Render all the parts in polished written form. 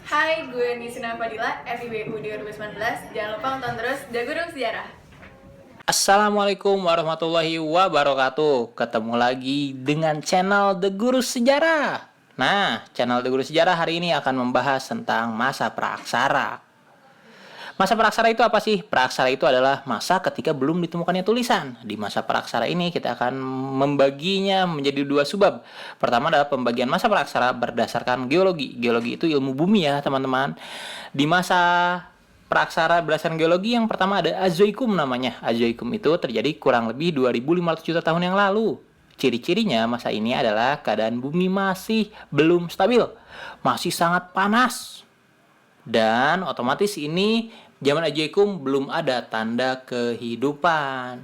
Hai, gue Nisina Fadila, FIBU 2019. Jangan lupa nonton terus The Guru Sejarah. Assalamualaikum warahmatullahi wabarakatuh. Ketemu lagi dengan channel The Guru Sejarah. Nah, channel The Guru Sejarah hari ini akan membahas tentang masa praaksara. Masa praaksara itu apa sih? Praaksara itu adalah masa ketika belum ditemukannya tulisan. Di masa praaksara ini kita akan membaginya menjadi dua subbab. Pertama adalah pembagian masa praaksara berdasarkan geologi. Geologi itu ilmu bumi ya, teman-teman. Di masa praaksara berdasarkan geologi yang pertama ada Azoikum namanya. Azoikum itu terjadi kurang lebih 2.500 juta tahun yang lalu. Ciri-cirinya masa ini adalah keadaan bumi masih belum stabil, masih sangat panas. Dan otomatis ini zaman Azoikum belum ada tanda kehidupan.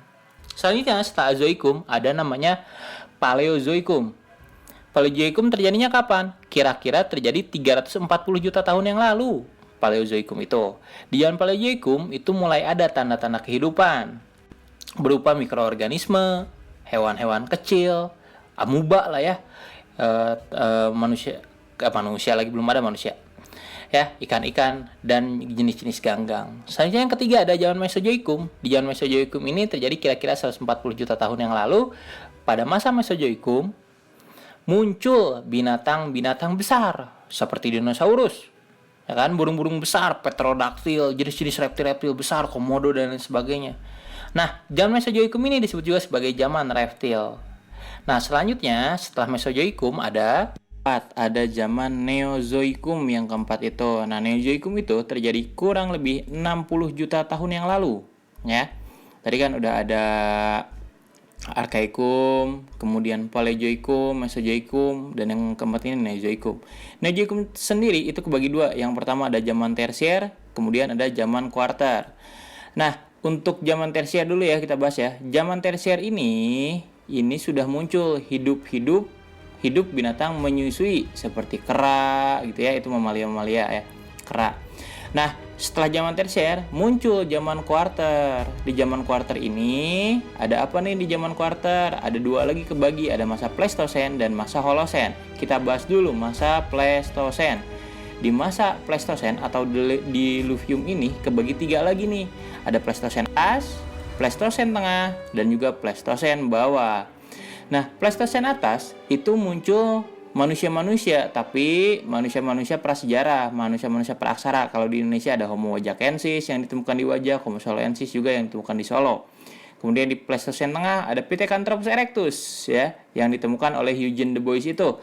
Selanjutnya setelah Azoikum ada namanya Paleozoikum. Paleozoikum terjadinya kapan? Kira-kira terjadi 340 juta tahun yang lalu. Paleozoikum itu. Di zaman Paleozoikum itu mulai ada tanda-tanda kehidupan berupa mikroorganisme, hewan-hewan kecil, amuba lah ya, manusia lagi belum ada manusia. Ya, ikan-ikan dan jenis-jenis ganggang. Selanjutnya yang ketiga ada zaman Mesozoikum. Di zaman Mesozoikum ini terjadi kira-kira 140 juta tahun yang lalu. Pada masa Mesozoikum muncul binatang-binatang besar seperti dinosaurus, ya kan, burung-burung besar, pterodaktil, jenis-jenis reptil-reptil besar, komodo dan lain sebagainya. Nah, zaman Mesozoikum ini disebut juga sebagai zaman reptil. Nah, selanjutnya setelah Mesozoikum ada zaman Neozoikum yang keempat itu. Nah, Neozoikum itu terjadi kurang lebih 60 juta tahun yang lalu, ya. Tadi kan udah ada Arkaikum, kemudian Paleozoikum, Mesozoikum, dan yang keempat ini Neozoikum. Neozoikum sendiri itu kebagi dua. Yang pertama ada zaman tersier, kemudian ada zaman kuarter. Nah, untuk zaman tersier dulu ya kita bahas ya. Zaman tersier ini sudah muncul hidup binatang menyusui seperti kera gitu ya, itu mamalia ya, kera. Nah, setelah zaman tersier muncul zaman kuarter. Di zaman kuarter ini ada apa nih? Di zaman kuarter ada dua lagi kebagi, ada masa Pleistosen dan masa Holosen. Kita bahas dulu masa Pleistosen. Di masa Pleistosen atau Diluvium ini kebagi tiga lagi nih. Ada Pleistosen atas, Pleistosen tengah, dan juga Pleistosen bawah. Nah, Pleistosen atas itu muncul manusia-manusia, tapi manusia-manusia prasejarah, manusia-manusia praaksara. Kalau di Indonesia ada Homo wajakensis yang ditemukan di Wajak, Homo soloensis juga yang ditemukan di Solo. Kemudian di Pleistosen tengah ada Pithecanthropus erectus ya, yang ditemukan oleh Eugene Du Bois itu.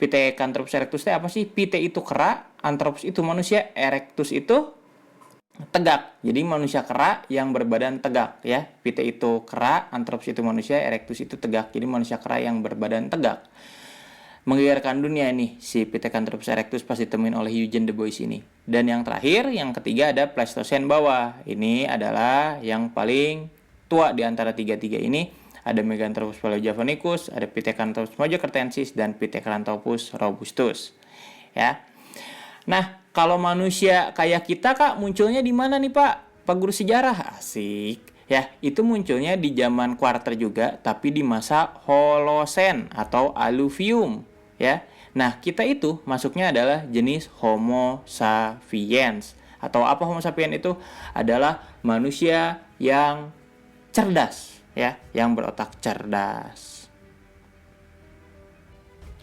Pithecanthropus erectus itu apa sih? Pithe itu kera, Anthropus itu manusia, erectus itu tegak. Jadi manusia kera yang berbadan tegak ya. Pithe itu kera, Anthropus itu manusia, erectus itu tegak. Jadi manusia kera yang berbadan tegak. Menggegerkan dunia nih si Pithecanthropus erectus pas ditemuin oleh Eugene Du Bois ini. Dan yang terakhir, yang ketiga ada Pleistosen bawah. Ini adalah yang paling tua di antara tiga-tiga ini. Ada Meganthropus paleojavanicus, ada Pithecanthropus mojokertensis, dan Pithecanthropus robustus. Ya. Nah, kalau manusia kayak kita Kak munculnya di mana nih Pak? Pak Guru Sejarah. Asik. Ya, itu munculnya di zaman kuarter juga, tapi di masa Holosen atau Alluvium, ya. Nah, kita itu masuknya adalah jenis Homo sapiens. Atau apa Homo sapiens itu? Adalah manusia yang cerdas, ya, yang berotak cerdas.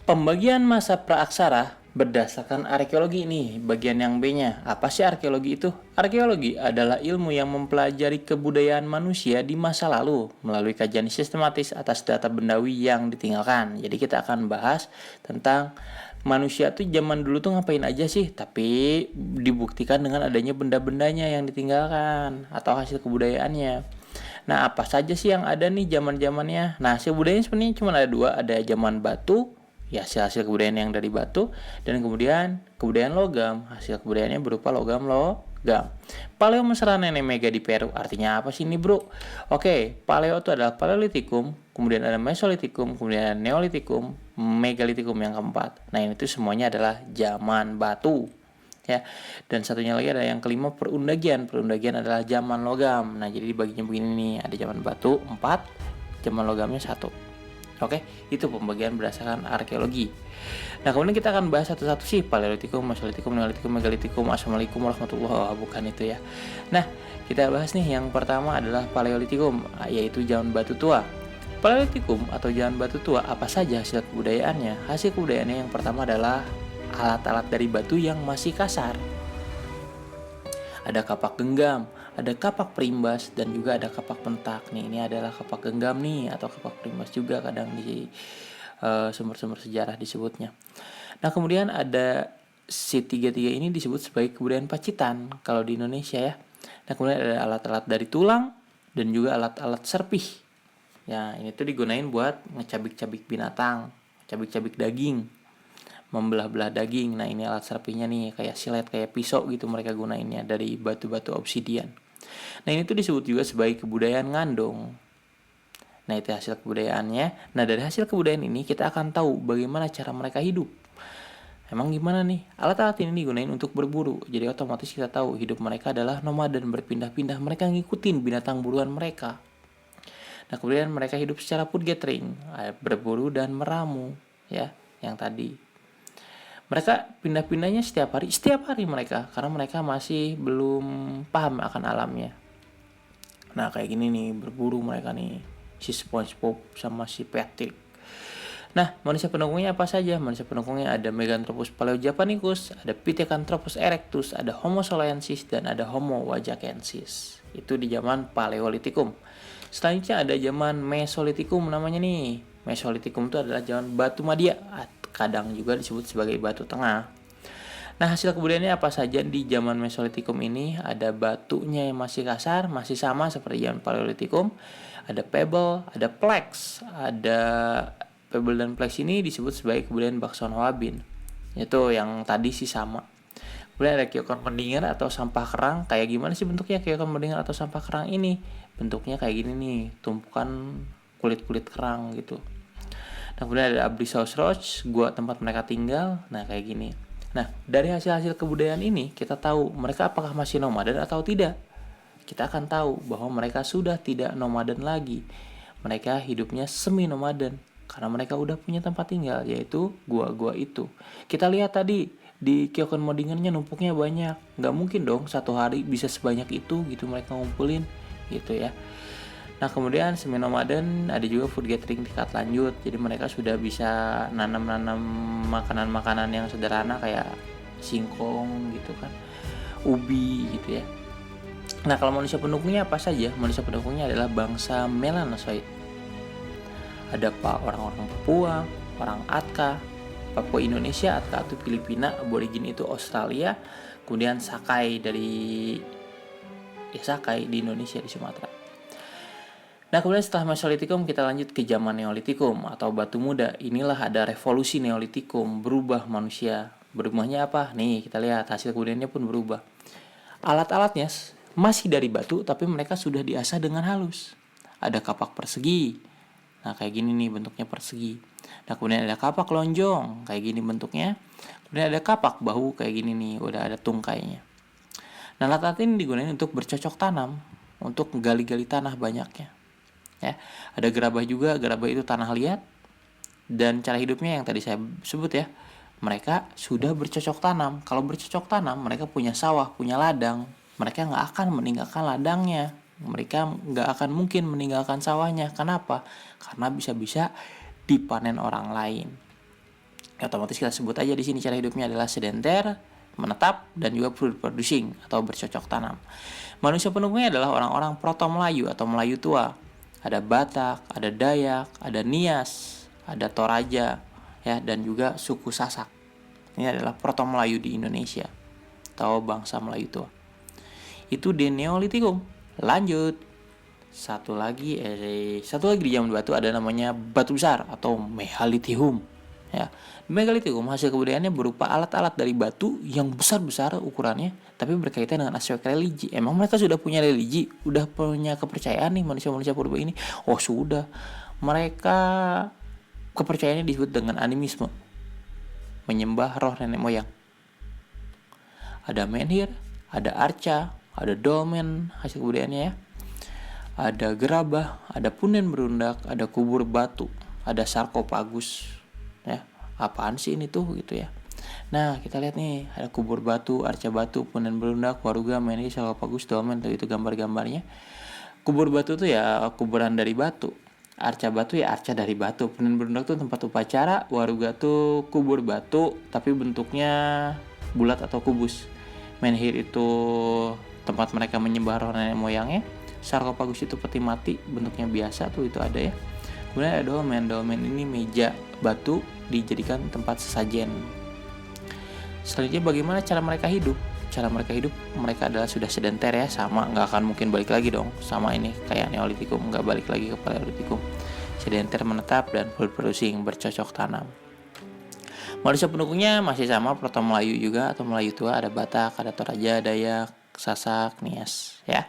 Pembagian masa praaksara berdasarkan arkeologi nih, bagian yang B-nya. Apa sih arkeologi itu? Arkeologi adalah ilmu yang mempelajari kebudayaan manusia di masa lalu melalui kajian sistematis atas data bendawi yang ditinggalkan. Jadi kita akan bahas tentang manusia tuh zaman dulu tuh ngapain aja sih, tapi dibuktikan dengan adanya benda-bendanya yang ditinggalkan atau hasil kebudayaannya. Nah, apa saja sih yang ada nih zaman-zamannya? Nah, hasil budayanya sebenarnya cuma ada dua, ada zaman batu, ya hasil kebudayaan yang dari batu, dan kemudian kebudayaan logam, hasil kebudayaannya berupa logam. Paleo mesra nenek mega di Peru, artinya apa sih ini bro? Oke, paleo itu adalah paleolitikum, kemudian ada mesolitikum, kemudian ada neolitikum, megalitikum yang keempat. Nah, ini tuh semuanya adalah zaman batu ya. Dan satunya lagi ada yang kelima, perundagian adalah zaman logam. Nah, jadi dibaginya begini nih, ada zaman batu 4, zaman logamnya 1. Oke, itu pembagian berdasarkan arkeologi. Nah, kemudian kita akan bahas satu-satu sih, Paleolitikum, Mesolitikum, Neolitikum, Megalitikum. Assalamualaikum warahmatullahi wabarakatuh. Bukan itu ya. Nah, kita bahas nih yang pertama adalah Paleolitikum, yaitu zaman batu tua. Paleolitikum atau zaman batu tua, apa saja hasil kebudayaannya? Hasil kebudayaannya yang pertama adalah alat-alat dari batu yang masih kasar. Ada kapak genggam, ada kapak perimbas, dan juga ada kapak pentak. Nih, ini adalah kapak genggam nih, atau kapak perimbas juga kadang di sumber-sumber sejarah disebutnya. Nah, kemudian ada C33 ini disebut sebagai kebudayaan Pacitan kalau di Indonesia ya. Nah, kemudian ada alat-alat dari tulang dan juga alat-alat serpih. Ya, ini tuh digunain buat ngecabik-cabik binatang, cabik-cabik daging, membelah-belah daging. Nah, ini alat serpihnya nih, kayak silet, kayak pisau gitu mereka gunainnya dari batu-batu obsidian. Nah, ini tuh disebut juga sebagai kebudayaan Ngandong. Nah, itu hasil kebudayaannya. Nah, dari hasil kebudayaan ini kita akan tahu bagaimana cara mereka hidup. Emang gimana nih? Alat-alat ini digunain untuk berburu. Jadi otomatis kita tahu hidup mereka adalah nomaden, berpindah-pindah. Mereka ngikutin binatang buruan mereka. Nah, kemudian mereka hidup secara food gathering, berburu dan meramu, ya, yang tadi. Mereka pindah-pindahnya setiap hari mereka, karena mereka masih belum paham akan alamnya. Nah, kayak gini nih, berburu mereka nih, si SpongeBob sama si Patrick. Nah, manusia pendukungnya apa saja? Manusia pendukungnya ada Meganthropus paleojapanicus, ada Pithecanthropus erectus, ada Homo soloensis, dan ada Homo wajakensis. Itu di zaman Paleolitikum. Selanjutnya ada zaman Mesolitikum namanya nih. Mesolitikum itu adalah zaman batu Madia, kadang juga disebut sebagai batu tengah. Nah, hasil kebudayaannya apa saja di zaman Mesolitikum ini? Ada batunya yang masih kasar, masih sama seperti zaman Paleolitikum. Ada pebble, ada plex. Ada pebble dan plex ini disebut sebagai kebudayaan Bakson Hoabin. Itu yang tadi sih sama. Kemudian ada keokan mendingan atau sampah kerang. Kayak gimana sih bentuknya keokan mendingan atau sampah kerang ini? Bentuknya kayak gini nih, tumpukan kulit-kulit kerang gitu. Nah, kemudian ada Abrishos Roch, gua tempat mereka tinggal. Nah, kayak gini. Nah, dari hasil-hasil kebudayaan ini kita tahu mereka apakah masih nomaden atau tidak. Kita akan tahu bahwa mereka sudah tidak nomaden lagi. Mereka hidupnya semi nomaden karena mereka udah punya tempat tinggal, yaitu gua-gua itu. Kita lihat tadi di keokan modingannya numpuknya banyak. Nggak mungkin dong satu hari bisa sebanyak itu gitu mereka ngumpulin gitu ya. Nah, kemudian semi nomaden ada juga food gathering tingkat lanjut. Jadi mereka sudah bisa nanam-nanam makanan-makanan yang sederhana kayak singkong gitu kan, ubi gitu ya. Nah, kalau manusia pendukungnya apa saja? Manusia pendukungnya adalah bangsa Melanosoid. Ada orang-orang Papua, orang Atka, Papua Indonesia, Atka itu Filipina, Aborigin itu Australia, kemudian Sakai Sakai di Indonesia, di Sumatera. Nah, kemudian setelah Mesolitikum kita lanjut ke zaman Neolitikum atau batu muda. Inilah ada revolusi Neolitikum, berubah manusia. Berubahnya apa? Nih, kita lihat hasil kemudiannya pun berubah. Alat-alatnya masih dari batu tapi mereka sudah diasah dengan halus. Ada kapak persegi. Nah, kayak gini nih bentuknya persegi. Nah, kemudian ada kapak lonjong, kayak gini bentuknya. Kemudian ada kapak bahu kayak gini nih, udah ada tungkainya. Nah, alat-alat ini digunakan untuk bercocok tanam, untuk gali-gali tanah banyaknya. Ya, ada gerabah juga. Gerabah itu tanah liat, dan cara hidupnya yang tadi saya sebut ya, mereka sudah bercocok tanam. Kalau bercocok tanam, mereka punya sawah, punya ladang. Mereka nggak akan meninggalkan ladangnya, mereka nggak akan mungkin meninggalkan sawahnya. Kenapa? Karena bisa-bisa dipanen orang lain. Otomatis kita sebut aja di sini cara hidupnya adalah sedenter, menetap, dan juga producing atau bercocok tanam. Manusia pendukungnya adalah orang-orang Proto Melayu atau Melayu tua. Ada Batak, ada Dayak, ada Nias, ada Toraja, ya, dan juga suku Sasak. Ini adalah Proto Melayu di Indonesia atau bangsa Melayu tua. Itu di Neolitikum. Lanjut. Satu lagi di zaman batu ada namanya batu besar atau Megalitikum. Ya, Megalitikum hasil kebudayaannya berupa alat-alat dari batu yang besar-besar ukurannya, tapi berkaitan dengan aspek religi. Emang mereka sudah punya religi, udah punya kepercayaan nih manusia-manusia purba ini? Oh sudah, mereka kepercayaannya disebut dengan animisme, menyembah roh nenek moyang. Ada menhir, ada arca, ada dolmen hasil kebudayaannya ya. Ada gerabah, ada punden berundak, ada kubur batu, ada sarkofagus. Ya, apaan sih ini tuh gitu ya. Nah, kita lihat nih, ada kubur batu, arca batu, punden berundak, waruga, menhir, sarkofagus, dolmen, tuh itu gambar-gambarnya. Kubur batu tuh ya kuburan dari batu. Arca batu ya arca dari batu. Punden berundak tuh tempat upacara, waruga tuh kubur batu tapi bentuknya bulat atau kubus. Menhir itu tempat mereka menyembah roh nenek moyangnya. Sarkofagus itu peti mati, bentuknya biasa tuh itu ada ya. Kemudian ada dolmen. Dolmen ini meja batu dijadikan tempat sesajen. Selanjutnya bagaimana cara mereka hidup? Cara mereka hidup, mereka adalah sudah sedenter ya, sama, nggak akan mungkin balik lagi dong, sama ini kayak Neolitikum, nggak balik lagi ke Paleolitikum. Sedenter, menetap, dan berproduksi, bercocok tanam. Manusia pendukungnya masih sama, Proto Melayu juga atau Melayu tua, ada Batak, ada Toraja, Dayak, Sasak, Nias ya.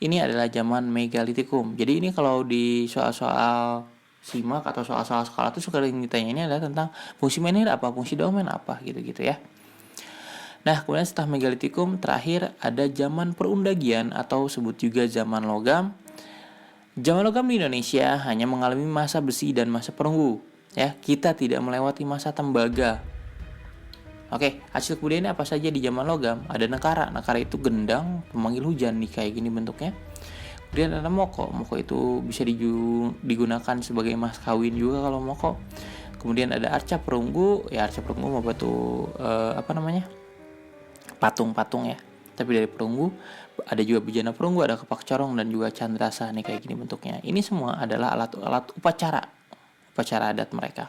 Ini adalah zaman Megalitikum. Jadi ini kalau di soal-soal simak atau soal-soal sekolah tuh suka ditanya ini adalah tentang fungsi menhir apa, fungsi dolmen apa gitu-gitu ya. Nah, kemudian setelah Megalitikum terakhir ada zaman perundagian atau sebut juga zaman logam. Zaman logam di Indonesia hanya mengalami masa besi dan masa perunggu. Ya, kita tidak melewati masa tembaga. Oke, hasil kemudiannya apa saja di zaman logam? Ada nekara. Nekara itu gendang pemanggil hujan nih kayak gini bentuknya. Kemudian ada moko. Moko itu bisa digunakan sebagai mas kawin juga kalau moko. Kemudian ada arca perunggu. Ya, arca perunggu mau batu patung-patung ya. Tapi dari perunggu ada juga bejana perunggu, ada kepak corong dan juga candrasa nih kayak gini bentuknya. Ini semua adalah alat-alat upacara adat mereka.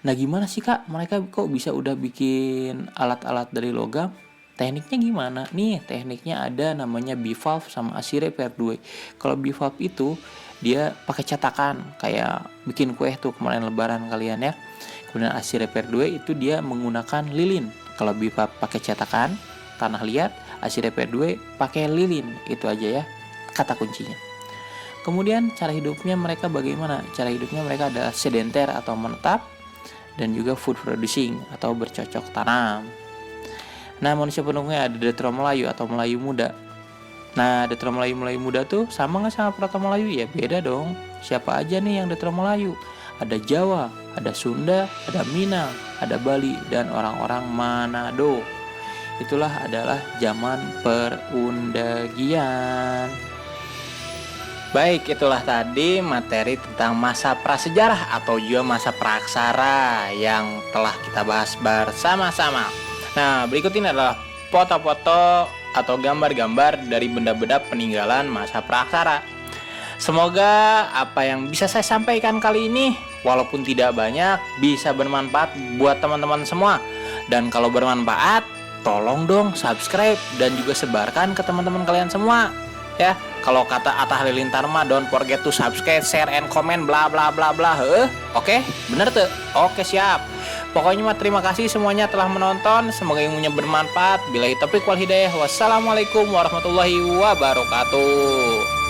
Nah, gimana sih Kak? Mereka kok bisa udah bikin alat-alat dari logam? Tekniknya gimana? Nih, tekniknya ada namanya bivalve sama asire per 2. Kalau bivalve itu dia pakai cetakan kayak bikin kue tuh kemarin lebaran kalian ya. Kemudian asire per 2 itu dia menggunakan lilin. Kalau bivalve pakai cetakan tanah liat, asire per 2 pakai lilin. Itu aja ya kata kuncinya. Kemudian cara hidupnya mereka bagaimana? Cara hidupnya mereka adalah sedenter atau menetap dan juga food producing atau bercocok tanam. Nah, manusia pendukungnya ada Detro Melayu atau Melayu muda. Nah, Detro Melayu muda tuh sama nggak sama Proto Melayu? Ya beda dong. Siapa aja nih yang Detro Melayu? Ada Jawa, ada Sunda, ada Minang, ada Bali, dan orang-orang Manado. Itulah adalah zaman perundagian. Baik, itulah tadi materi tentang masa prasejarah atau juga masa praksara yang telah kita bahas bersama-sama. Nah, berikut ini adalah foto-foto atau gambar-gambar dari benda-benda peninggalan masa praksara. Semoga apa yang bisa saya sampaikan kali ini, walaupun tidak banyak, bisa bermanfaat buat teman-teman semua. Dan kalau bermanfaat, tolong dong subscribe dan juga sebarkan ke teman-teman kalian semua. Ya, kalau kata Atta Halilintar mah don't forget to subscribe, share, and comment bla bla bla bla. Oke, bener tuh? Oke, siap. Pokoknya mah terima kasih semuanya telah menonton. Semoga ilmunya bermanfaat. Billahi taufiq wal hidayah. Wassalamualaikum warahmatullahi wabarakatuh.